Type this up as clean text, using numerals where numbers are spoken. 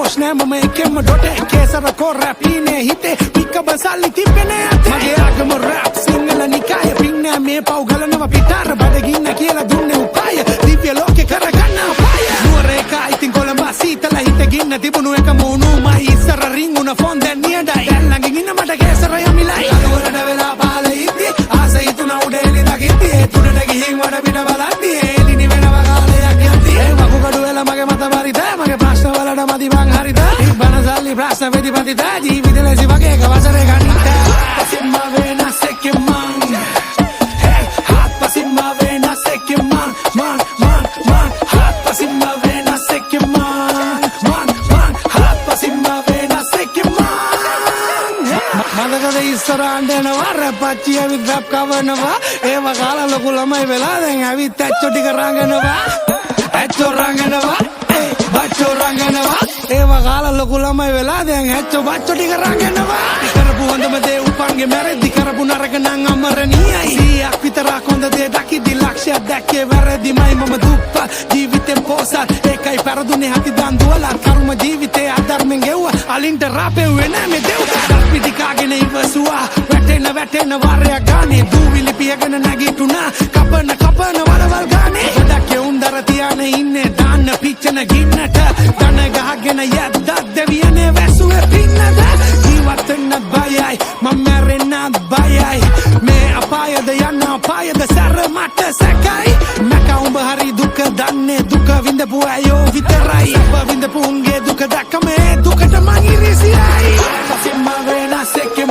ප්‍රශ්නෑ මම එකෙම ඩොට කේසර කෝ රැපීනේ හිතේ පික්ක බසල්ලි තිබෙනේ අතේ මගේ ආගම රැප් සිංහල නිකාය පින්නෑ මේ පව් ගලනව පිටාර බඩගින්න කියලා දුන්නේ උපාය දිව්‍ය ලෝකේ කරගන්න අපාය නුවරේක ඉතින් කොළඹ සීතල හිත ගින්න තිබුණු එක මූණුමයි ඉස්සර රින්ගුණ ෆෝන් දැන් නියඩයි දැන් ළඟින් ඉන්න මට කේසර යමිලයි අදවලට වෙලා පාල ඉද්දි ආසයි තුන උඩේලි දකිද්දි ඒ තුනට ගිහින් වඩ පිට බලද්දි ඒලිනි වෙනවා කාලයක් යද්දි ඒ වකුගඩු වෙලා මගේ මත පරිද මගේ ප්‍රශ්න වලට මදි මං හරිද ඉබ්බන සල්ලි ප්‍රශ්න වෙදි පතිත ජීවිතේ ලැසි වගේ එක වසරේ ගනිත පසින්ම වෙනස් එක්කේ මං හත් පසින්ම වෙනස් එක්කේ මං හත් පසින්ම වෙනස් එක්කේ මං හත් පසින්ම වෙනස් එක්කේ මං මදකද ඉස්සර අඬනවා රැපච්චි ඇවිත් රැප් කවනවා ඒව කාලා ලොකු ළමයි වෙලා දැන් ඇවිත් ඇච්චෝ ටික රංගනවා ඇච්චෝ රංගනවා බච්චෝ රංගනවා ඒව කාලා ලොකු ළමයි වෙලා දැන් ඇච්චෝ බච්චෝ ටික රංගනවා කරපු හොඳම දේ උපන්ගේ මැරෙද්දි කරපු නරක නම් අමරණීයයි 100ක් විතරක් හොඳ දේ දකිද්දි ලක්ෂයක් දැක්කේ වැරදිමයි මම දුප්පත් ජීවිතෙන් පොසත් ඒකයි පෙරදුනේ හති දන් දුවලා කර්ම ජීවිතේ අධර්මෙන් ගෙව්වා අලින්ට රාපෙව්වේ නෑ මේ දෙව්වා පිටි කාගෙන ඉවසුවා වැටෙන වාරයක් ගානේ දූවිලි පියගෙන නැගිටුණා කපන වරවල් ගානේ ගොඩක් උන්දර තියාන ඉන්නේ දාන්න පිච්චෙන ගින්නට දන ගහගෙන යද්දක් දෙවියනේ වැසුවේ පින්නද ජීවත් වෙන්න බයයි මම මැරෙන්න බයයි මේ අපායද යන්න අපායද සැර මට සැකයි මක උඹ හරි දුක දන්නේ දුක විඳපු අයෝ විතරයි ඔබ විඳපු උන්ගේ දුක දැක්කම ඒ දුකට මං ඉරිසියයි පසින්ම වෙනස් එක්කේ